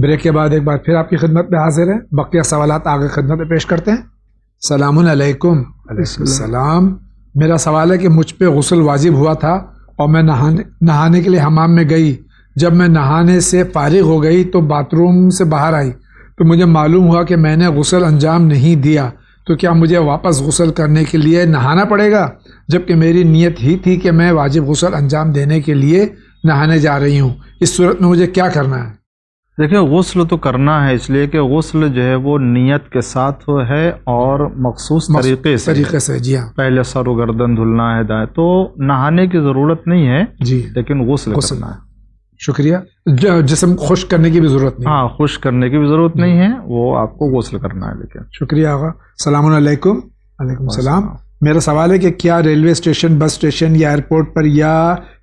Break کے بعد ایک بار پھر آپ کی خدمت میں حاضر ہیں، بقیہ سوالات آگے خدمت میں پیش کرتے ہیں۔ السلام علیکم۔ علیکم السلام۔ میرا سوال ہے کہ مجھ پہ غسل واجب ہوا تھا اور میں نہانے کے لیے حمام میں گئی۔ جب میں نہانے سے فارغ ہو گئی تو باتھ روم سے باہر آئی تو مجھے معلوم ہوا کہ میں نے غسل انجام نہیں دیا، تو کیا مجھے واپس غسل کرنے کے لیے نہانا پڑے گا، جبکہ میری نیت ہی تھی کہ میں واجب غسل انجام دینے کے لیے نہانے جا رہی ہوں؟ اس صورت میں مجھے کیا کرنا ہے؟ دیکھیں، غسل تو کرنا ہے، اس لیے کہ غسل جو ہے وہ نیت کے ساتھ ہے اور مخصوص طریقے سے جی ہاں، پہلے سر و گردن دھلنا ہے، تو نہانے کی ضرورت نہیں ہے جی، لیکن غسل کرنا ہے۔ شکریہ۔ جسم خشک کرنے کی بھی ضرورت نہیں؟ ہاں، خشک کرنے کی بھی ضرورت نہیں ہے، وہ آپ کو غسل کرنا ہے لیکن۔ شکریہ آقا۔ السلام علیکم۔ علیکم السلام۔ میرا سوال ہے کہ کیا ریلوے اسٹیشن، بس اسٹیشن یا ایئرپورٹ پر یا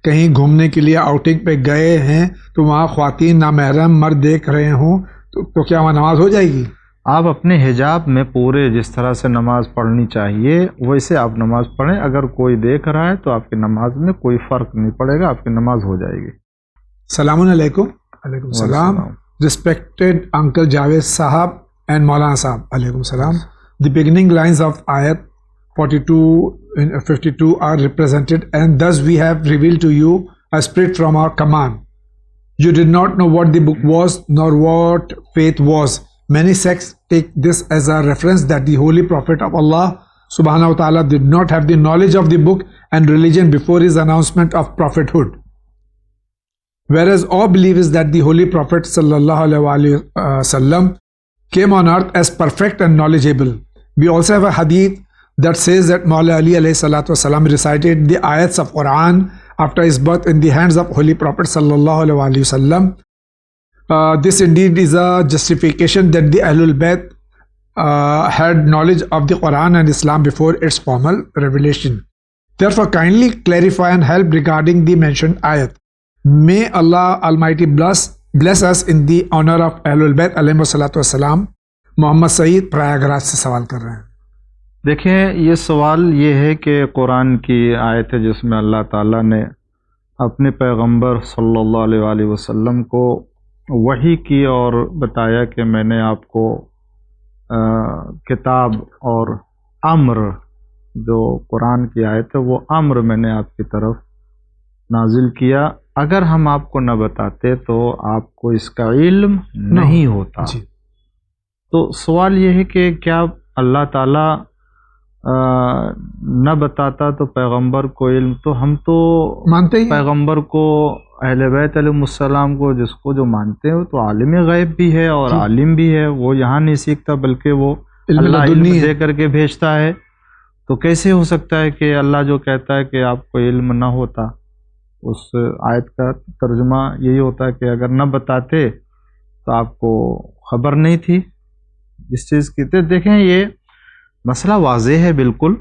کہیں گھومنے کے لیے آؤٹنگ پہ گئے ہیں تو وہاں خواتین نامحرم مرد دیکھ رہے ہوں تو کیا وہاں نماز ہو جائے گی؟ آپ اپنے حجاب میں پورے جس طرح سے نماز پڑھنی چاہیے ویسے آپ نماز پڑھیں، اگر کوئی دیکھ رہا ہے تو آپ کی نماز میں کوئی فرق نہیں پڑے گا، آپ کی نماز ہو جائے گی۔ السلام علیکم۔ علیکم السلام۔ ریسپیکٹڈ انکل جاوید صاحب اینڈ مولانا صاحب، علیکم السلام۔ دی بگننگ لائنز آف آیت 42 are represented, and thus we have revealed to you a spirit from our command. You did not know what the book was nor what faith was. Many sects take this as a reference that the holy prophet of Allah subhanahu wa ta'ala did not have the knowledge of the book and religion before his announcement of prophethood, whereas all believe is that the holy prophet sallallahu alaihi wasallam came on earth as perfect and knowledgeable. We also have a hadith that says that Maula Ali alayhi salatu wasalam recited the ayats of Quran after his birth in the hands of Holy Prophet sallallahu alaihi wasallam. This indeed is a justification that the Ahlul Bayt had knowledge of the Quran and Islam before its formal revelation. Therefore, kindly clarify and help regarding the mentioned ayat. May Allah Almighty bless us in the honor of Ahlul Bayt alayhi salatu wasalam. محمد سعید پریاگراج سے سوال کر رہے ہیں۔ دیکھیں، یہ سوال یہ ہے کہ قرآن کی آیت ہے جس میں اللہ تعالیٰ نے اپنے پیغمبر صلی اللہ علیہ وآلہ وسلم کو وحی کی اور بتایا کہ میں نے آپ کو کتاب اور امر، جو قرآن کی آیت ہے وہ امر میں نے آپ کی طرف نازل کیا، اگر ہم آپ کو نہ بتاتے تو آپ کو اس کا علم نہیں ہوتا۔ جی۔ تو سوال یہ ہے کہ کیا اللہ تعالیٰ نہ بتاتا تو پیغمبر کو علم، تو ہم تو مانتے ہی پیغمبر کو، اہل بیت علیہ السلام کو، جس کو جو مانتے ہیں تو عالم غیب بھی ہے اور عالم بھی ہے، وہ یہاں نہیں سیکھتا بلکہ وہ اللہ علم دے کر کے بھیجتا ہے، تو کیسے ہو سکتا ہے کہ اللہ جو کہتا ہے کہ آپ کو علم نہ ہوتا؟ اس آیت کا ترجمہ یہی ہوتا ہے کہ اگر نہ بتاتے تو آپ کو خبر نہیں تھی اس چیز کی۔ تو دیکھیں، یہ مسئلہ واضح ہے بالکل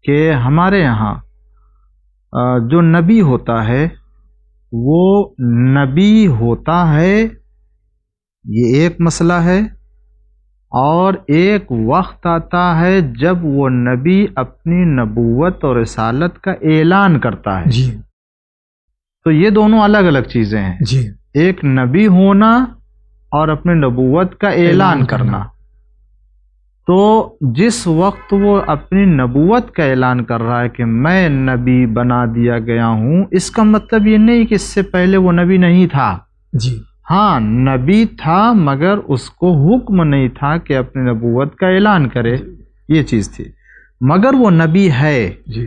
کہ ہمارے یہاں جو نبی ہوتا ہے وہ نبی ہوتا ہے، یہ ایک مسئلہ ہے، اور ایک وقت آتا ہے جب وہ نبی اپنی نبوت اور رسالت کا اعلان کرتا ہے۔ جی۔ تو یہ دونوں الگ الگ چیزیں ہیں۔ جی۔ ایک نبی ہونا اور اپنی نبوت کا اعلان کرنا۔ تو جس وقت وہ اپنی نبوت کا اعلان کر رہا ہے کہ میں نبی بنا دیا گیا ہوں، اس کا مطلب یہ نہیں کہ اس سے پہلے وہ نبی نہیں تھا۔ جی۔ ہاں، نبی تھا مگر اس کو حکم نہیں تھا کہ اپنی نبوت کا اعلان کرے، یہ چیز تھی، مگر وہ نبی ہے۔ جی۔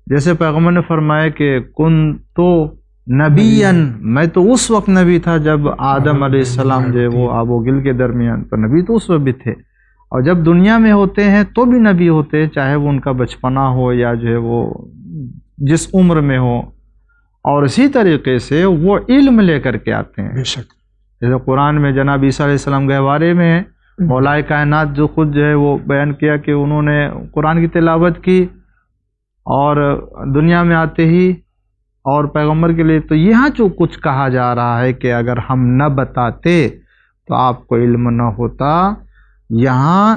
جیسے پیغمبر نے فرمایا کہ کن تو نبیًا، میں تو اس وقت نبی تھا جب آدم علیہ السلام جو ہے وہ آب و گل کے درمیان، تو نبی تو اس وقت بھی تھے، اور جب دنیا میں ہوتے ہیں تو بھی نبی ہوتے، چاہے وہ ان کا بچپنا ہو یا جو ہے وہ جس عمر میں ہو، اور اسی طریقے سے وہ علم لے کر کے آتے ہیں۔ بے شک۔ جیسے قرآن میں جناب عیسیٰ علیہ السلام گہوارے میں مولا کائنات جو خود جو ہے وہ بیان کیا کہ انہوں نے قرآن کی تلاوت کی اور دنیا میں آتے ہی اور پیغمبر کے لیے، تو یہاں جو کچھ کہا جا رہا ہے کہ اگر ہم نہ بتاتے تو آپ کو علم نہ ہوتا، یہاں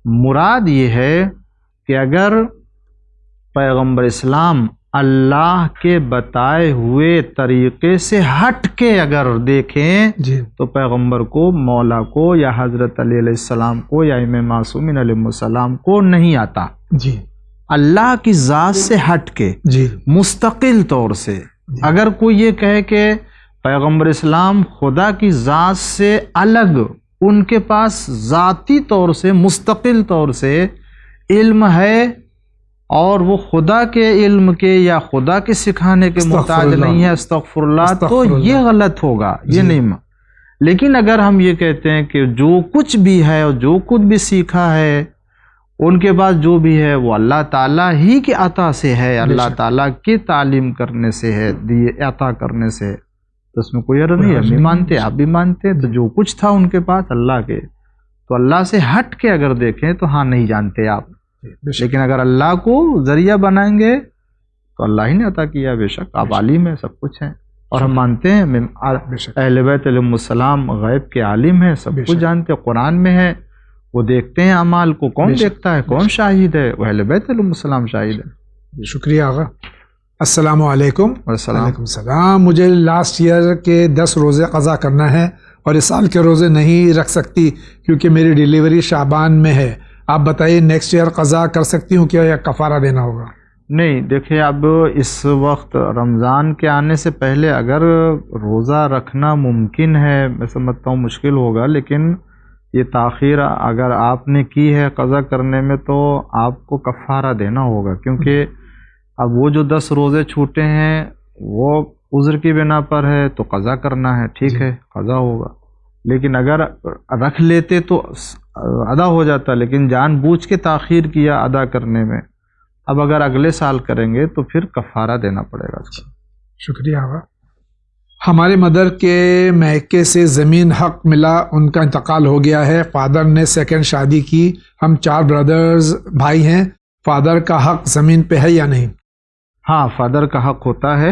مراد یہ ہے کہ اگر پیغمبر اسلام اللہ کے بتائے ہوئے طریقے سے ہٹ کے اگر دیکھیں جی تو پیغمبر کو، مولا کو، یا حضرت علی علیہ السلام کو، یا امام معصومین علیہ السلام کو نہیں آتا. جی اللہ کی ذات سے ہٹ کے جی مستقل طور سے اگر کوئی یہ کہے کہ پیغمبر اسلام خدا کی ذات سے الگ، ان کے پاس ذاتی طور سے مستقل طور سے علم ہے اور وہ خدا کے علم کے یا خدا کے سکھانے کے محتاج نہیں ہے، استغفر اللہ، تو یہ غلط ہوگا، یہ نہیں. لیکن اگر ہم یہ کہتے ہیں کہ جو کچھ بھی ہے اور جو کچھ بھی سیکھا ہے ان کے پاس جو بھی ہے وہ اللہ تعالیٰ ہی کے عطا سے ہے، اللہ تعالیٰ کی تعلیم کرنے سے ہے، عطا کرنے سے ہے، تو اس میں کوئی عرض نہیں ہے. ہم بھی مانتے، آپ بھی مانتے. تو جو کچھ تھا ان کے پاس اللہ کے، تو اللہ سے ہٹ کے اگر دیکھیں تو ہاں نہیں جانتے آپ. لیکن اگر اللہ کو ذریعہ بنائیں گے تو اللہ ہی نے عطا کیا. بے شک آپ عالم ہیں، سب کچھ ہیں، اور ہم مانتے ہیں اہل بیت علیہم السلام غیب کے عالم ہیں، سب کچھ جانتے. قرآن میں ہے، وہ دیکھتے ہیں اعمال کو. کون دیکھتا ہے؟ کون شاہد ہے؟ وہ اہل بیت علیہم السلام شاہد ہے. شکریہ آقا. السلام علیکم. وعلیکم السلام. مجھے لاسٹ ایئر کے 10 روزے قضا کرنا ہے اور اس سال کے روزے نہیں رکھ سکتی کیونکہ میری ڈیلیوری شعبان میں ہے. آپ بتائیے نیکسٹ ایئر قضا کر سکتی ہوں کیا یا کفارہ دینا ہوگا؟ نہیں، دیکھیں اب اس وقت رمضان کے آنے سے پہلے اگر روزہ رکھنا ممکن ہے، میں سمجھتا ہوں مشکل ہوگا، لیکن یہ تاخیر اگر آپ نے کی ہے قضا کرنے میں تو آپ کو کفارہ دینا ہوگا، کیونکہ اب وہ جو 10 روزے چھوٹے ہیں وہ عذر کی بنا پر ہے تو قضا کرنا ہے، ٹھیک ہے قضا ہوگا. لیکن اگر رکھ لیتے تو ادا ہو جاتا، لیکن جان بوجھ کے تاخیر کیا ادا کرنے میں. اب اگر اگلے سال کریں گے تو پھر کفارہ دینا پڑے گا اس کا. شکریہ آقا. ہمارے مدر کے میکے سے زمین حق ملا، ان کا انتقال ہو گیا ہے. فادر نے سیکنڈ شادی کی. ہم 4 بردرز بھائی ہیں. فادر کا حق زمین پہ ہے یا نہیں؟ ہاں، فادر کا حق ہوتا ہے،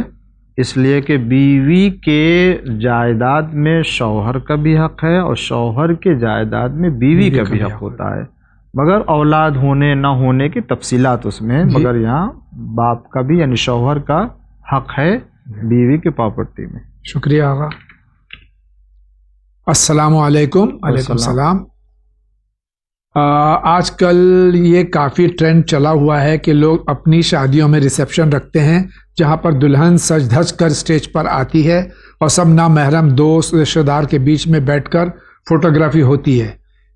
اس لیے کہ بیوی کے جائیداد میں شوہر کا بھی حق ہے اور شوہر کے جائیداد میں بیوی کا بھی حق ہوتا ہے، مگر اولاد ہونے نہ ہونے کی تفصیلات اس میں، مگر یہاں باپ کا بھی یعنی شوہر کا حق ہے بیوی کے پراپرٹی میں. شکریہ آقا. السلام علیکم. وعلیکم السلام. آج کل یہ کافی ٹرینڈ چلا ہوا ہے کہ لوگ اپنی شادیوں میں ریسیپشن رکھتے ہیں جہاں پر دلہن سج دھج کر اسٹیج پر آتی ہے اور سب نامحرم دوست رشتہ دار کے بیچ میں بیٹھ کر فوٹوگرافی ہوتی ہے.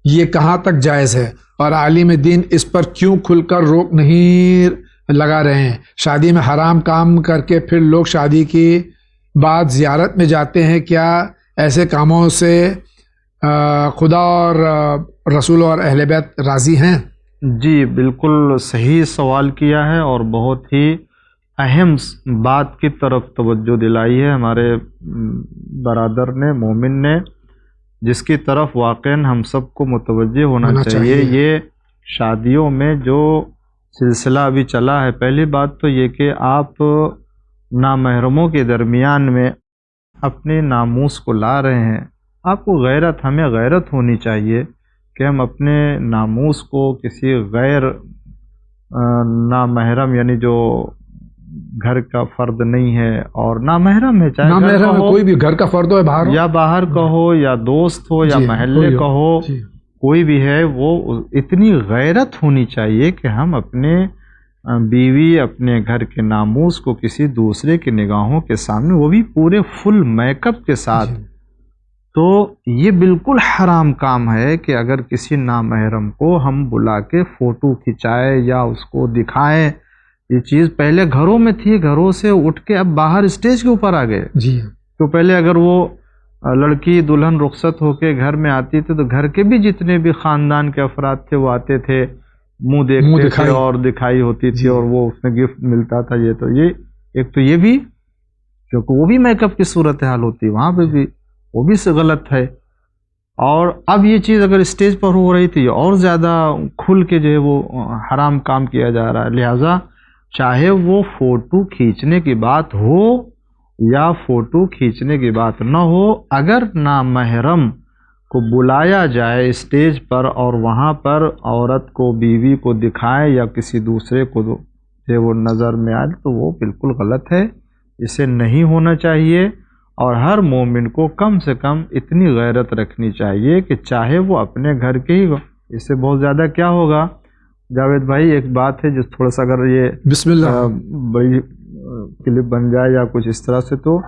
یہ کہاں تک جائز ہے اور عالم دین اس پر کیوں کھل کر روک نہیں لگا رہے ہیں؟ شادی میں حرام کام کر کے پھر لوگ شادی کی بعد زیارت میں جاتے ہیں. کیا ایسے کاموں سے خدا اور رسول اور اہل بیت راضی ہیں؟ جی بالکل صحیح سوال کیا ہے اور بہت ہی اہم بات کی طرف توجہ دلائی ہے ہمارے برادر نے، مومن نے، جس کی طرف واقعاً ہم سب کو متوجہ ہونا چاہیے. یہ شادیوں میں جو سلسلہ ابھی چلا ہے، پہلی بات تو یہ کہ آپ نامحرموں کے درمیان میں اپنے ناموس کو لا رہے ہیں. آپ کو غیرت، ہمیں غیرت ہونی چاہیے کہ ہم اپنے ناموس کو کسی غیر نامحرم یعنی جو گھر کا فرد نہیں ہے اور نامحرم ہے، چاہے نامحرم کوئی بھی گھر کا فرد ہو یا باہر کا ہو یا دوست ہو یا محلے کا ہو، کوئی بھی ہے، وہ اتنی غیرت ہونی چاہیے کہ ہم اپنے بیوی، اپنے گھر کے ناموس کو کسی دوسرے کی نگاہوں کے سامنے، وہ بھی پورے فل میک اپ کے ساتھ، تو یہ بالکل حرام کام ہے کہ اگر کسی نامحرم کو ہم بلا کے فوٹو کھنچائے یا اس کو دکھائیں. یہ چیز پہلے گھروں میں تھی، گھروں سے اٹھ کے اب باہر اسٹیج کے اوپر آ گئے. تو پہلے اگر وہ لڑکی دلہن رخصت ہو کے گھر میں آتی تھی تو گھر کے بھی جتنے بھی خاندان کے افراد تھے وہ آتے تھے، منہ دیکھتے تھے اور دکھائی ہوتی تھی اور وہ اس میں گفٹ ملتا تھا. یہ تو یہ ایک تو یہ بھی کیونکہ وہ بھی میک اپ کی صورتحال ہوتی ہے، وہاں پہ بھی وہ بھی غلط ہے. اور اب یہ چیز اگر اسٹیج پر ہو رہی تھی اور زیادہ کھل کے جو ہے وہ حرام کام کیا جا رہا ہے. لہٰذا چاہے وہ فوٹو کھینچنے کی بات ہو یا فوٹو کھینچنے کی بات نہ ہو، اگر نامحرم کو بلایا جائے اسٹیج پر اور وہاں پر عورت کو، بیوی کو دکھائے یا کسی دوسرے کو جو وہ نظر میں آئے تو وہ بالکل غلط ہے، اسے نہیں ہونا چاہیے۔ اور ہر مومن کو کم سے کم اتنی غیرت رکھنی چاہیے کہ چاہے وہ اپنے گھر کے ہی، اس سے بہت زیادہ کیا ہوگا جاوید بھائی، ایک بات ہے جو تھوڑا سا اگر یہ بسم اللہ بڑی کلپ بن جائے یا کچھ اس طرح سے، تو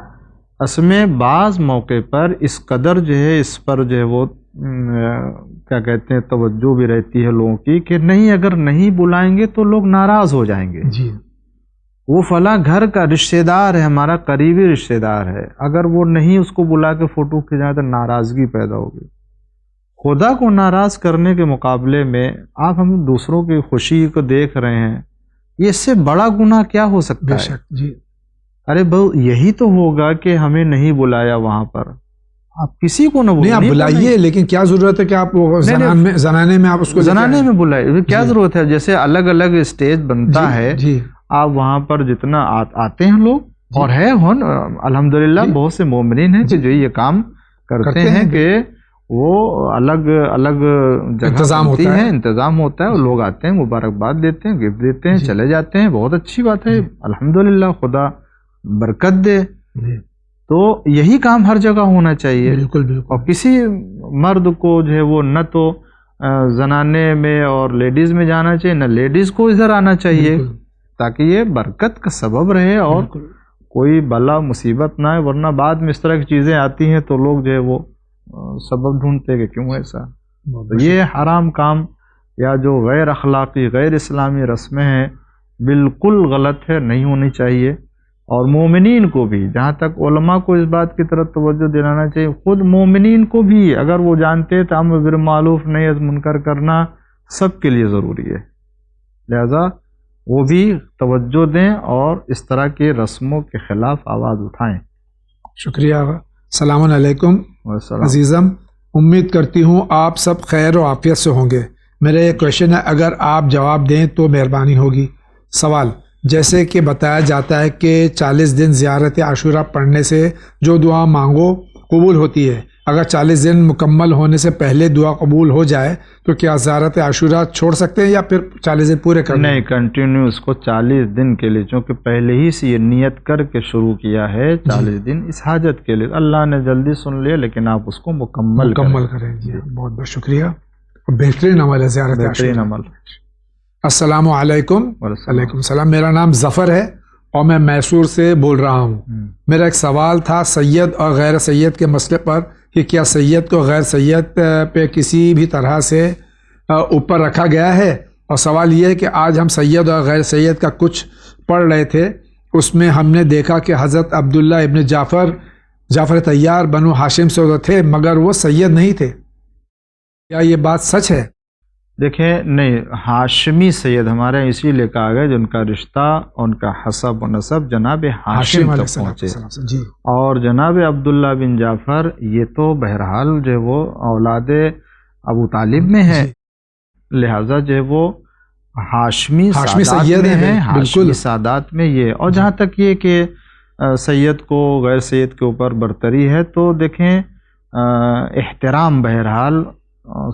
اس میں بعض موقع پر اس قدر جو ہے اس پر جو ہے وہ کیا کہتے ہیں توجہ بھی رہتی ہے لوگوں کی کہ نہیں، اگر نہیں بلائیں گے تو لوگ ناراض ہو جائیں گے۔ جی، وہ فلاں گھر کا رشتہ دار ہے، ہمارا قریبی رشتہ دار ہے، اگر وہ نہیں اس کو بلا کے فوٹو کھینچائے تو ناراضگی پیدا ہوگی۔ خدا کو ناراض کرنے کے مقابلے میں آپ ہم دوسروں کی خوشی کو دیکھ رہے ہیں، یہ اس سے بڑا گناہ کیا ہو سکتا ہے؟ بے شک جی۔ ارے بہو یہی تو ہوگا کہ ہمیں نہیں بلایا وہاں پر، آپ کسی کو نہ نہیں، آپ بلائیے، لیکن کیا ضرورت ہے کہ آپ زنانے میں آپ اس کو زنانے میں بلائیے، کیا ضرورت ہے؟ جیسے الگ الگ اسٹیج بنتا ہے، آپ وہاں پر جتنا آتے ہیں لوگ، اور ہے الحمدللہ بہت سے مومنین ہیں کہ جو یہ کام کرتے ہیں کہ وہ الگ الگ جگہ ہوتی ہے، انتظام ہوتا ہے، اور لوگ آتے ہیں، مبارکباد دیتے ہیں، گفٹ دیتے ہیں، چلے جاتے ہیں، بہت اچھی بات ہے، الحمدللہ، خدا برکت دے۔ تو یہی کام ہر جگہ ہونا چاہیے، بالکل بالکل۔ اور کسی مرد کو جو ہے وہ نہ تو زنانے میں اور لیڈیز میں جانا چاہیے، نہ لیڈیز کو ادھر آنا چاہیے، تاکہ یہ برکت کا سبب رہے اور کوئی بلا مصیبت نہ آئے، ورنہ بعد میں اس طرح کی چیزیں آتی ہیں تو لوگ جو ہے وہ سبب ڈھونڈتے کہ کیوں ایسا۔ تو یہ حرام کام یا جو غیر اخلاقی غیر اسلامی رسمیں ہیں بالکل غلط ہے، نہیں ہونی چاہیے۔ اور مومنین کو بھی، جہاں تک علماء کو اس بات کی طرف توجہ دلانا چاہیے، خود مومنین کو بھی اگر وہ جانتے تو امر بالمعروف نہی عن منکر کرنا سب کے لیے ضروری ہے، لہذا وہ بھی توجہ دیں اور اس طرح کے رسموں کے خلاف آواز اٹھائیں۔ شکریہ۔ السلام علیکم عزیزم، امید کرتی ہوں آپ سب خیر و عافیت سے ہوں گے۔ میرا یہ کویشچن ہے، اگر آپ جواب دیں تو مہربانی ہوگی۔ سوال: جیسے کہ بتایا جاتا ہے کہ 40 دن زیارت عاشورہ پڑھنے سے جو دعا مانگو قبول ہوتی ہے، اگر 40 دن مکمل ہونے سے پہلے دعا قبول ہو جائے تو کیا زیارت عاشورہ چھوڑ سکتے ہیں یا پھر 40 دن پورے کرنے؟ نہیں، کنٹینیو اس کو 40 دن کے لیے، چونکہ پہلے ہی سے یہ نیت کر کے شروع کیا ہے 40 دن اس حاجت کے لیے، اللہ نے جلدی سن لیا لیکن آپ اس کو مکمل کریں۔ جی بہت بہت شکریہ، بہترین عمل ہے زیارت عاشورہ، بہترین عمل۔ السلام علیکم۔ وعلیکم السلام، میرا نام ظفر ہے اور میں میسور سے بول رہا ہوں۔ میرا ایک سوال تھا سید اور غیر سید کے مسئلے پر، کہ کیا سید کو غیر سید پہ کسی بھی طرح سے اوپر رکھا گیا ہے؟ اور سوال یہ ہے کہ آج ہم سید اور غیر سید کا کچھ پڑھ رہے تھے، اس میں ہم نے دیکھا کہ حضرت عبداللہ ابن جعفر طیار بنو ہاشم سے تھے مگر وہ سید نہیں تھے، کیا یہ بات سچ ہے؟ دیکھیں، نہیں، ہاشمی سید ہمارے اسی لیے کہا گیا جن کا رشتہ، ان کا حسب و نسب جناب ہاشم تک پہنچے، جی۔ اور جناب عبداللہ بن جعفر یہ تو بہرحال جو ہے وہ اولاد ابو طالب میں ہے، لہذا جو ہے وہ ہاشمی سادات میں ہے، ہاشمی سادات میں یہ۔ اور جہاں تک یہ کہ سید کو غیر سید کے اوپر برتری ہے، تو دیکھیں احترام بہرحال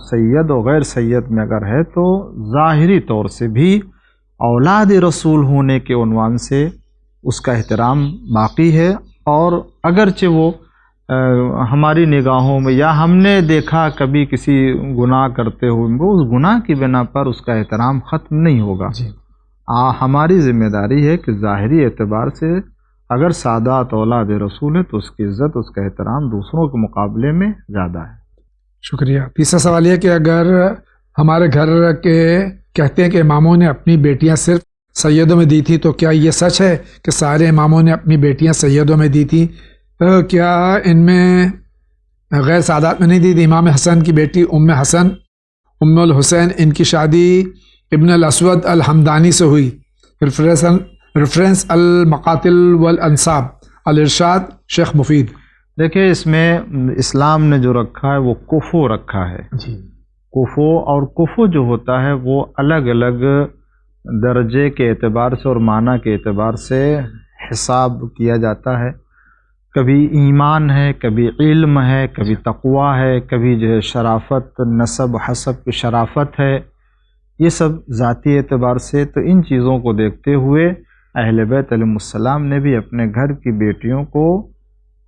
سید و غیر سید میں اگر ہے تو ظاہری طور سے بھی اولاد رسول ہونے کے عنوان سے اس کا احترام باقی ہے، اور اگرچہ وہ ہماری نگاہوں میں یا ہم نے دیکھا کبھی کسی گناہ کرتے ہوئے، اس گناہ کی بنا پر اس کا احترام ختم نہیں ہوگا۔ ہماری ذمہ داری ہے کہ ظاہری اعتبار سے اگر سادات اولاد رسول ہے تو اس کی عزت، اس کا احترام دوسروں کے مقابلے میں زیادہ ہے۔ شکریہ۔ تیسرا سوال یہ کہ اگر ہمارے گھر کے کہتے ہیں کہ اماموں نے اپنی بیٹیاں صرف سیدوں میں دی تھی، تو کیا یہ سچ ہے کہ سارے اماموں نے اپنی بیٹیاں سیدوں میں دی تھی؟ کیا ان میں غیر سادات میں نہیں دی تھی؟ امام حسن کی بیٹی ام حسن ام الحسین، ان کی شادی ابن الاسود الحمدانی سے ہوئی۔ ریفرنس المقاتل والانصاب، الارشاد، شیخ مفید۔ دیکھیں، اس میں اسلام نے جو رکھا ہے وہ کفو رکھا ہے، کفو، اور کفو جو ہوتا ہے وہ الگ الگ درجے کے اعتبار سے اور معنی کے اعتبار سے حساب کیا جاتا ہے، کبھی ایمان ہے، کبھی علم ہے، کبھی تقوی ہے، کبھی جو ہے شرافت، نسب حسب کی شرافت ہے، یہ سب ذاتی اعتبار سے. تو ان چیزوں کو دیکھتے ہوئے اہل بیت علیہ السلام نے بھی اپنے گھر کی بیٹیوں کو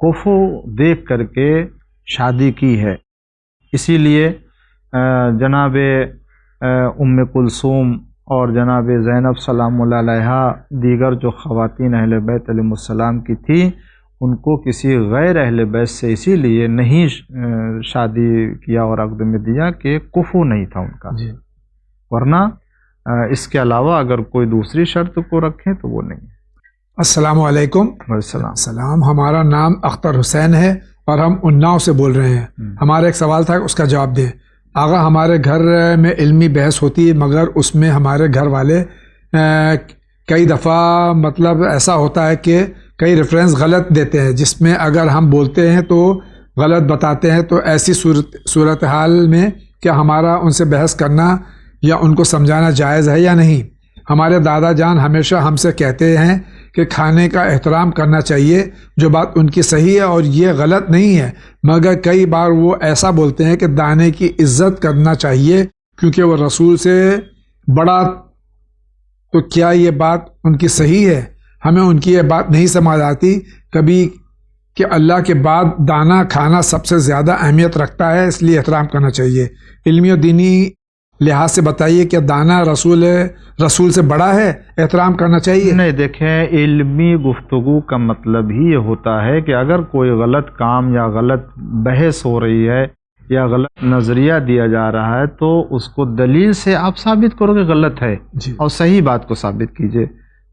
کفو دیکھ کر کے شادی کی ہے. اسی لیے جناب ام کلثوم اور جناب زینب سلام اللہ علیہا دیگر جو خواتین اہل بیت علیہ السلام کی تھیں ان کو کسی غیر اہل بیت سے اسی لیے نہیں شادی کیا اور عقد میں دیا کہ کفو نہیں تھا ان کا. ورنہ اس کے علاوہ اگر کوئی دوسری شرط کو رکھیں تو وہ نہیں. السلام علیکم. السلام. ہمارا نام اختر حسین ہے اور ہم اناؤ سے بول رہے ہیں. ہمارا ایک سوال تھا، اس کا جواب دیں. آغا ہمارے گھر میں علمی بحث ہوتی ہے مگر اس میں ہمارے گھر والے کئی دفعہ مطلب ایسا ہوتا ہے کہ کئی ریفرنس غلط دیتے ہیں جس میں اگر ہم بولتے ہیں تو غلط بتاتے ہیں. تو ایسی صورتحال میں کیا ہمارا ان سے بحث کرنا یا ان کو سمجھانا جائز ہے یا نہیں؟ ہمارے دادا جان ہمیشہ ہم سے کہتے ہیں کہ کھانے کا احترام کرنا چاہیے، جو بات ان کی صحیح ہے اور یہ غلط نہیں ہے، مگر کئی بار وہ ایسا بولتے ہیں کہ دانے کی عزت کرنا چاہیے کیونکہ وہ رسول سے بڑا. تو کیا یہ بات ان کی صحیح ہے؟ ہمیں ان کی یہ بات نہیں سمجھ آتی کبھی کہ اللہ کے بعد دانا کھانا سب سے زیادہ اہمیت رکھتا ہے، اس لیے احترام کرنا چاہیے. علمی و دینی لحاظ سے بتائیے کہ دانا رسول سے بڑا ہے، احترام کرنا چاہیے؟ نہیں، دیکھیں علمی گفتگو کا مطلب ہی یہ ہوتا ہے کہ اگر کوئی غلط کام یا غلط بحث ہو رہی ہے یا غلط نظریہ دیا جا رہا ہے تو اس کو دلیل سے آپ ثابت کرو کہ غلط ہے اور صحیح بات کو ثابت کیجئے.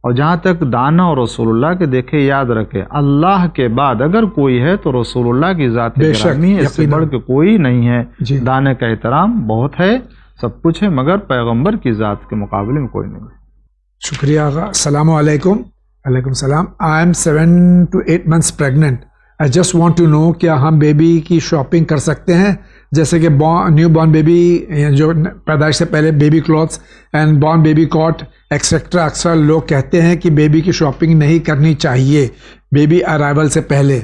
اور جہاں تک دانا اور رسول اللہ کے دیکھیں یاد رکھیں اللہ کے بعد اگر کوئی ہے تو رسول اللہ کی ذات گرامی اس سے بڑھ کے کوئی نہیں ہے. دانے کا احترام بہت ہے، سب کچھ ہے، مگر پیغمبر کی ذات کے مقابلے میں کوئی نہیں. شکریہ آغا. السلام علیکم. علیکم السلام. I am 7 to 8 months pregnant. I just want to know کیا ہم بیبی کی شاپنگ کر سکتے ہیں جیسے کہ نیو بورن بیبی جو پیدائش سے پہلے baby clothes and born baby cot etcetera. اکثر لوگ کہتے ہیں کہ بیبی کی شاپنگ نہیں کرنی چاہیے بیبی ارائیول سے پہلے،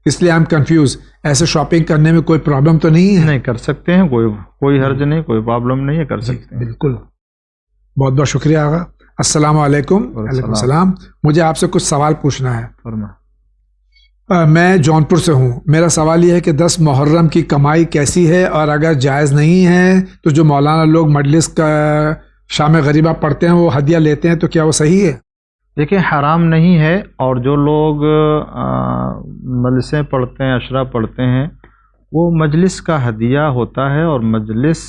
اس لیے I'm confused. ایسے شاپنگ کرنے میں کوئی پرابلم تو نہیں ہے؟ نہیں، کر سکتے ہیں، کوئی حرج نہیں، کوئی پرابلم نہیں ہے، کر سکتے ہیں. بالکل. بہت بہت شکریہ آغا. السلام علیکم. علیکم السلام. مجھے آپ سے کچھ سوال پوچھنا ہے. میں جونپور سے ہوں. میرا سوال یہ ہے کہ 10 محرم کی کمائی کیسی ہے اور اگر جائز نہیں ہے تو جو مولانا لوگ مجلس کا شام غریبہ پڑھتے ہیں وہ ہدیہ لیتے ہیں تو کیا وہ صحیح ہے؟ دیکھیں حرام نہیں ہے، اور جو لوگ مجلسیں پڑھتے ہیں عشرہ پڑھتے ہیں وہ مجلس کا ہدیہ ہوتا ہے، اور مجلس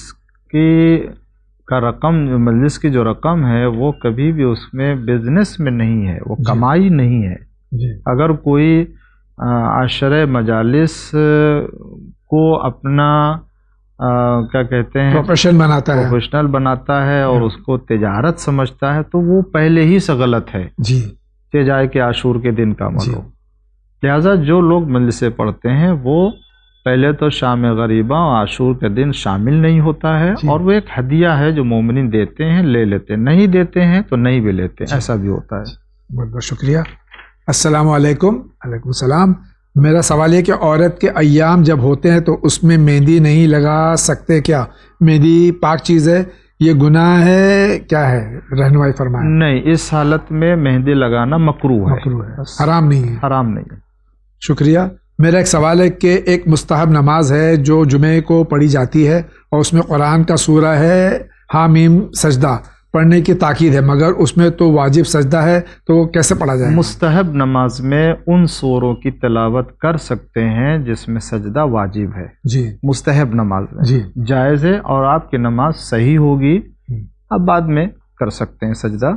کا رقم مجلس کی جو رقم ہے وہ کبھی بھی اس میں بزنس میں نہیں ہے، وہ کمائی نہیں ہے. اگر کوئی عشرہ مجالس کو اپنا کیا کہتے ہیں پروفیشنل بناتا ہے اور اس کو تجارت سمجھتا ہے تو وہ پہلے ہی سے غلط ہے، کہ جائے کہ عاشور کے دن کا عمل ہو. لہٰذا جو لوگ مجلسیں پڑھتے ہیں وہ پہلے تو شام غریبہ اور عاشور کے دن شامل نہیں ہوتا ہے، اور وہ ایک ہدیہ ہے جو مومنین دیتے ہیں لے لیتے ہیں، نہیں دیتے ہیں تو نہیں بھی لیتے، ایسا بھی ہوتا ہے. بہت بہت شکریہ. السلام علیکم. علیکم السلام. میرا سوال یہ کہ عورت کے ایام جب ہوتے ہیں تو اس میں مہندی نہیں لگا سکتے کیا؟ مہندی پاک چیز ہے، یہ گناہ ہے کیا ہے؟ رہنمائی فرمائیں. نہیں، اس حالت میں مہندی لگانا مکروہ ہے، حرام نہیں ہے. حرام نہیں ہے. شکریہ. میرا ایک سوال ہے کہ ایک مستحب نماز ہے جو جمعے کو پڑھی جاتی ہے اور اس میں قرآن کا سورہ ہے حامیم سجدہ پڑھنے کی تاکید ہے، مگر اس میں تو واجب سجدہ ہے، تو وہ کیسے پڑھا جائے؟ مستحب نماز میں ان سوروں کی تلاوت کر سکتے ہیں جس میں سجدہ واجب ہے. مستحب نماز میں جائز ہے اور آپ کی نماز صحیح ہوگی. اب بعد میں کر سکتے ہیں سجدہ،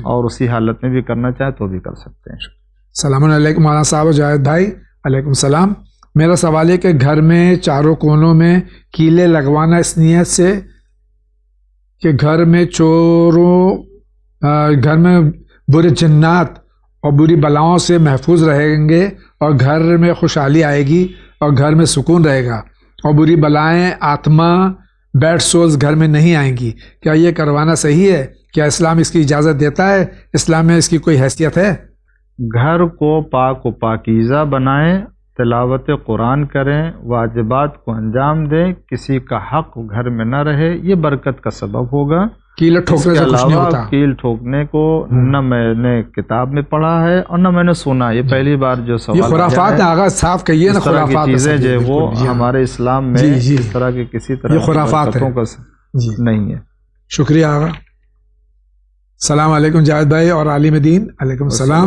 اور اسی حالت میں بھی کرنا چاہے تو بھی کر سکتے ہیں. السلام علیکم مولانا صاحب و جاوید بھائی. علیکم السلام. میرا سوال ہے کہ گھر میں چاروں کونوں میں کیلے لگوانا اس نیت سے کہ گھر میں برے جنات اور بری بلاؤں سے محفوظ رہیں گے اور گھر میں خوشحالی آئے گی اور گھر میں سکون رہے گا اور بری بلائیں آتما بیڈ سولز گھر میں نہیں آئیں گی. کیا یہ کروانا صحیح ہے؟ کیا اسلام اس کی اجازت دیتا ہے؟ اسلام میں اس کی کوئی حیثیت ہے؟ گھر کو پاک و پاکیزہ بنائیں، تلاوت قرآن کریں، واجبات کو انجام دیں، کسی کا حق گھر میں نہ رہے، یہ برکت کا سبب ہوگا. کیل ٹھوکنے سے کچھ نہیں ہوتا. کیل ٹھوکنے کو نہ میں نے کتاب میں پڑھا ہے اور نہ میں نے سنا. یہ پہلی بار جو سوال یہ خرافات ہیں آغاز صاف کہیے نا. خرافات چیزیں جو وہ ہمارے اسلام میں اس طرح کے کسی طرح یہ خرافات نہیں ہے. شکریہ آغا. السلام علیکم جاوید بھائی اور عالم دین. علیکم السلام.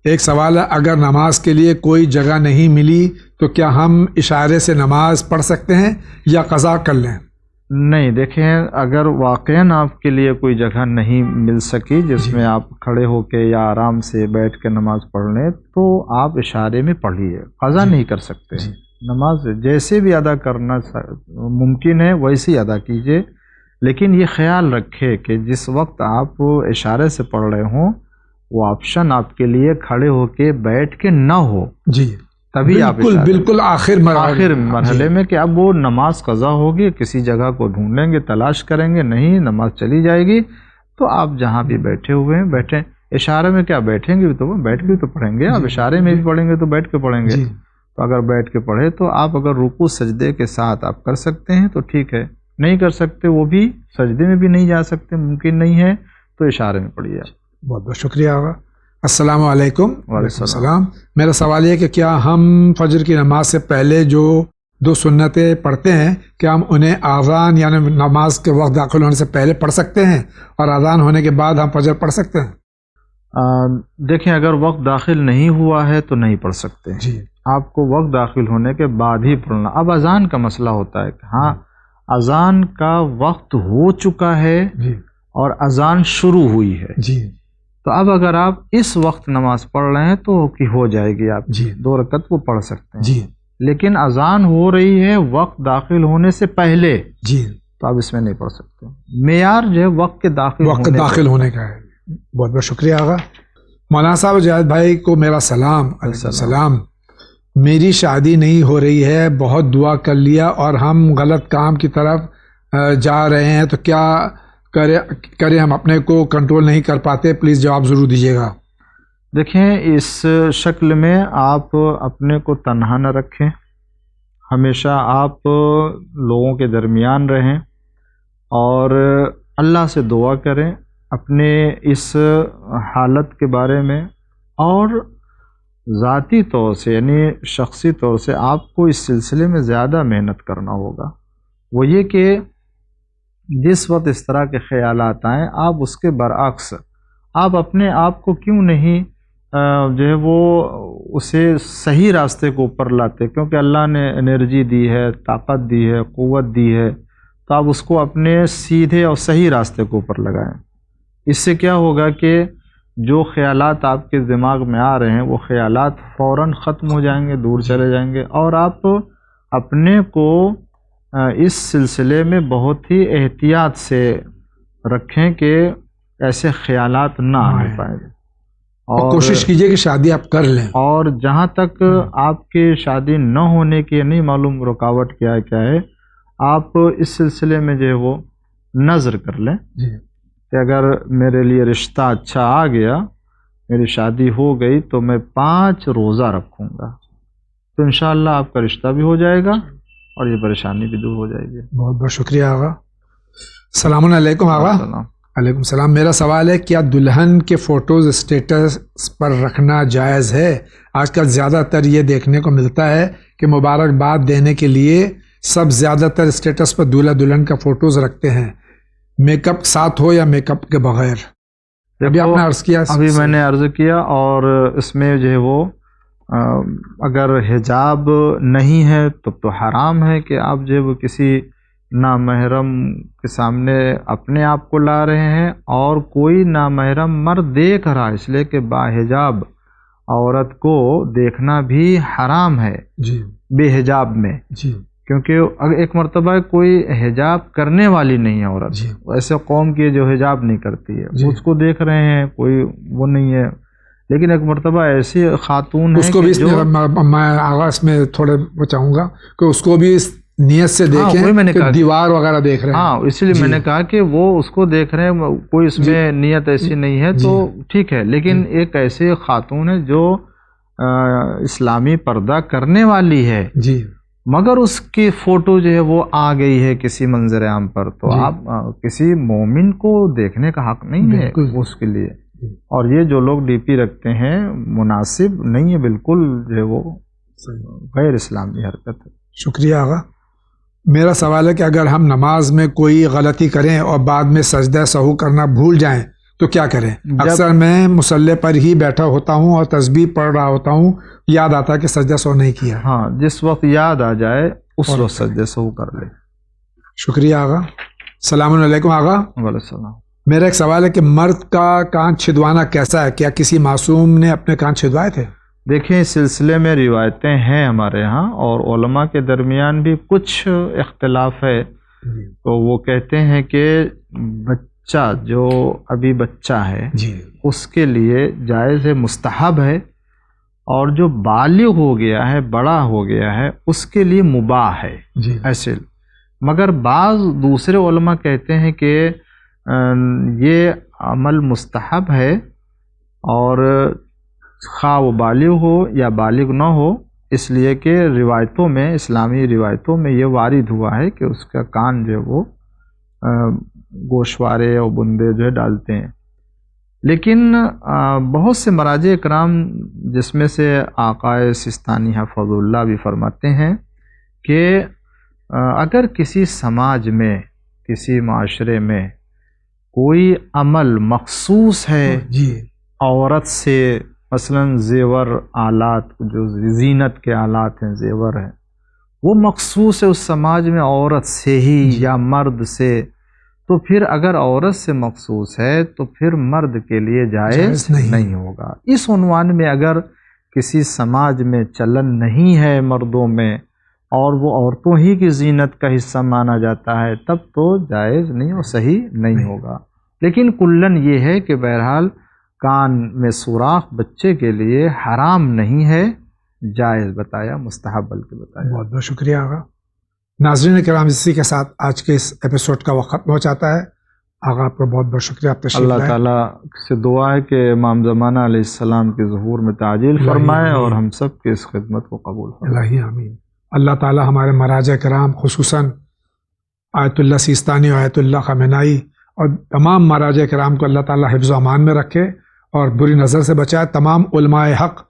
ایک سوال ہے, اگر نماز کے لیے کوئی جگہ نہیں ملی تو کیا ہم اشارے سے نماز پڑھ سکتے ہیں یا قضا کر لیں؟ نہیں, دیکھیں اگر واقعاً آپ کے لیے کوئی جگہ نہیں مل سکی جس میں آپ کھڑے ہو کے یا آرام سے بیٹھ کے نماز پڑھ لیں تو آپ اشارے میں پڑھیے, قضا نہیں کر سکتے. نماز جیسے بھی ادا کرنا ممکن ہے ویسے ہی ادا کیجیے, لیکن یہ خیال رکھے کہ جس وقت آپ اشارے سے پڑھ رہے ہوں وہ آپشن آپ کے لیے کھڑے ہو کے بیٹھ کے نہ ہو. جی تبھی آپ بالکل آخر مرحلے میں کہ اب وہ نماز قضا ہوگی, کسی جگہ کو ڈھونڈیں گے, تلاش کریں گے, نہیں نماز چلی جائے گی تو آپ جہاں بھی بیٹھے ہوئے ہیں بیٹھیں. اشارے میں کیا بیٹھیں گے تو بیٹھ کے تو پڑھیں گے, آپ اشارے میں بھی پڑھیں گے تو بیٹھ کے پڑھیں گے. تو اگر بیٹھ کے پڑھے تو آپ اگر رکوع سجدے کے ساتھ آپ کر سکتے ہیں تو ٹھیک ہے, نہیں کر سکتے وہ بھی سجدے میں بھی نہیں جا سکتے, ممکن نہیں ہے تو اشارے میں پڑھیے. بہت بہت شکریہ آقا. السلام علیکم. وعلیکم السلام. میرا سوال یہ کہ کیا ہم فجر کی نماز سے پہلے جو 2 سنتیں پڑھتے ہیں کیا ہم انہیں اذان یعنی نماز کے وقت داخل ہونے سے پہلے پڑھ سکتے ہیں اور اذان ہونے کے بعد ہم فجر پڑھ سکتے ہیں؟ دیکھیں اگر وقت داخل نہیں ہوا ہے تو نہیں پڑھ سکتے. آپ کو وقت داخل ہونے کے بعد ہی پڑھنا. اب اذان کا مسئلہ ہوتا ہے کہ ہاں اذان کا وقت ہو چکا ہے اور اذان شروع ہوئی ہے, تو اب اگر آپ اس وقت نماز پڑھ رہے ہیں تو ہو جائے گی, آپ 2 رکعت وہ پڑھ سکتے ہیں. لیکن اذان ہو رہی ہے وقت داخل ہونے سے پہلے تو آپ اس میں نہیں پڑھ سکتے. معیار جو ہے وقت کے داخل ہونے کا ہے. بہت بہت شکریہ آقا. مولانا صاحب جاوید بھائی کو میرا سلام. علیکم السلام. میری شادی نہیں ہو رہی ہے, بہت دعا کر لیا اور ہم غلط کام کی طرف جا رہے ہیں, تو کیا کریں ہم اپنے کو کنٹرول نہیں کر پاتے؟ پلیز جواب ضرور دیجیے گا. دیکھیں اس شکل میں آپ اپنے کو تنہا نہ رکھیں, ہمیشہ آپ لوگوں کے درمیان رہیں اور اللہ سے دعا کریں اپنے اس حالت کے بارے میں, اور ذاتی طور سے یعنی شخصی طور سے آپ کو اس سلسلے میں زیادہ محنت کرنا ہوگا. وہ یہ کہ جس وقت اس طرح کے خیالات آئیں آپ اس کے برعکس آپ اپنے آپ کو کیوں نہیں جو ہے وہ اسے صحیح راستے کو اوپر لاتے, کیونکہ اللہ نے انرجی دی ہے, طاقت دی ہے, قوت دی ہے, تو آپ اس کو اپنے سیدھے اور صحیح راستے کو اوپر لگائیں. اس سے کیا ہوگا کہ جو خیالات آپ کے دماغ میں آ رہے ہیں وہ خیالات فوراً ختم ہو جائیں گے, دور چلے جائیں گے, اور آپ اپنے کو اس سلسلے میں بہت ہی احتیاط سے رکھیں کہ ایسے خیالات نہ آنے پائیں. اور کوشش کیجئے کہ شادی آپ کر لیں, اور جہاں تک آپ کی شادی نہ ہونے کی نہیں معلوم رکاوٹ کیا ہے آپ اس سلسلے میں جو ہے وہ نظر کر لیں کہ اگر میرے لیے رشتہ اچھا آ گیا, میری شادی ہو گئی تو میں 5 روزہ رکھوں گا, تو انشاءاللہ آپ کا رشتہ بھی ہو جائے گا اور یہ پریشانی بھی دور ہو جائے گی. بہت بہت شکریہ آقا. السلام علیکم آقا. علیکم السلام. میرا سوال ہے کیا دلہن کے فوٹوز اسٹیٹس پر رکھنا جائز ہے؟ آج کل زیادہ تر یہ دیکھنے کو ملتا ہے کہ مبارکباد دینے کے لیے سب زیادہ تر اسٹیٹس پر دولہا دلہن کا فوٹوز رکھتے ہیں, میک اپ ساتھ ہو یا میک اپ کے بغیر. ابھی آپ نے عرض کیا, ابھی میں نے عرض کیا, اور اس میں جو ہے وہ اگر حجاب نہیں ہے تو حرام ہے کہ آپ جو ہے وہ کسی نامحرم کے سامنے اپنے آپ کو لا رہے ہیں, اور کوئی نامحرم مرد دیکھ رہا ہے, اس لیے کہ باحجاب عورت کو دیکھنا بھی حرام ہے بے حجاب میں, کیونکہ ایک مرتبہ کوئی حجاب کرنے والی نہیں ہے عورت, ایسے قوم کی جو حجاب نہیں کرتی ہے اس کو دیکھ رہے ہیں, کوئی وہ نہیں ہے, لیکن ایک مرتبہ ایسی خاتون ہے اس کو بھی میں آغاز میں تھوڑے وہ چاہوں گا کہ اس کو بھی اس نیت سے دیکھیں, میں نے کہا دیوار وغیرہ دیکھ رہے ہیں, ہاں اسی لیے میں نے کہا کہ وہ اس کو دیکھ رہے ہیں, کوئی اس میں نیت ایسی نہیں ہے تو ٹھیک ہے, لیکن ایک ایسی خاتون ہے جو اسلامی پردہ کرنے والی ہے, مگر اس کی فوٹو جو ہے وہ آ گئی ہے کسی منظر عام پر، تو آپ کسی مومن کو دیکھنے کا حق نہیں ہے اس کے لیے. اور یہ جو لوگ ڈی پی رکھتے ہیں مناسب نہیں ہے، بالکل جو ہے وہ غیر اسلامی حرکت ہے. شکریہ آقا. میرا سوال ہے کہ اگر ہم نماز میں کوئی غلطی کریں اور بعد میں سجدہ سہو کرنا بھول جائیں تو کیا کریں؟ اکثر میں مصلی پر ہی بیٹھا ہوتا ہوں اور تسبیح پڑھ رہا ہوتا ہوں، یاد آتا ہے کہ سجدہ سہو نہیں کیا. ہاں، جس وقت یاد آ جائے اس وقت سجدہ سہو کر لے. شکریہ آقا. السلام علیکم آقا. وعلیکم السلام. میرا ایک سوال ہے کہ مرد کا کان چھدوانا کیسا ہے؟ کیا کسی معصوم نے اپنے کان چھدوائے تھے؟ دیکھیں، اس سلسلے میں روایتیں ہیں ہمارے ہاں، اور علماء کے درمیان بھی کچھ اختلاف ہے. تو وہ کہتے ہیں کہ بچہ جو ابھی بچہ ہے اس کے لیے جائز ہے، مستحب ہے، اور جو بالغ ہو گیا ہے، بڑا ہو گیا ہے، اس کے لیے مباح ہے ایسے. مگر بعض دوسرے علماء کہتے ہیں کہ یہ عمل مستحب ہے، اور خواہ وہ بالغ ہو یا بالغ نہ ہو، اس لیے کہ روایتوں میں، اسلامی روایتوں میں یہ وارد ہوا ہے کہ اس کا کان جو ہے وہ گوشوارے اور بندے جو ہے ڈالتے ہیں. لیکن بہت سے مراجع اکرام، جس میں سے آقا سستانی حفظ اللہ بھی فرماتے ہیں کہ اگر کسی سماج میں، کسی معاشرے میں کوئی عمل مخصوص ہے عورت سے، مثلا زیور آلات، جو زینت کے آلات ہیں، زیور ہیں، وہ مخصوص ہے اس سماج میں عورت سے ہی یا مرد سے، تو پھر اگر عورت سے مخصوص ہے تو پھر مرد کے لیے جائز نہیں ہوگا. اس عنوان میں اگر کسی سماج میں چلن نہیں ہے مردوں میں، اور وہ عورتوں ہی کی زینت کا حصہ مانا جاتا ہے، تب تو جائز نہیں اور صحیح نہیں ہوگا. لیکن کلن یہ ہے کہ بہرحال کان میں سوراخ بچے کے لیے حرام نہیں ہے، جائز بتایا، مستحب بلکہ بتایا. بہت بہت شکریہ آقا. ناظرین کرام، اسی کے ساتھ آج کے اس ایپیسوڈ کا وقت ختم ہو جاتا ہے. آقا آپ کا بہت بہت شکریہ، آپ تشریف لائے. اللہ تعالیٰ سے دعا ہے کہ امام زمانہ علیہ السلام کے ظہور میں تعجیل فرمائے اور ہم سب کی اس خدمت کو قبول فرمائے. الہی آمین. اللہ تعالیٰ ہمارے مراجع کرام، خصوصاً آیت اللہ سیستانی اور آیت اللہ خامنائی اور تمام مراجع کرام کو اللہ تعالیٰ حفظ و امان میں رکھے اور بری نظر سے بچائے. تمام علماء حق،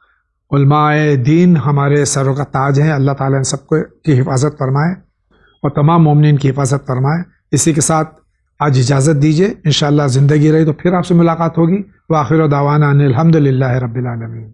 علماء دین ہمارے سروں کا تاج ہیں. اللہ تعالیٰ ان سب کو کی حفاظت فرمائے اور تمام مومنین کی حفاظت فرمائے. اسی کے ساتھ آج اجازت دیجیے، انشاءاللہ زندگی رہی تو پھر آپ سے ملاقات ہوگی. وآخر دعوانا ان الحمدللہ رب العالمین.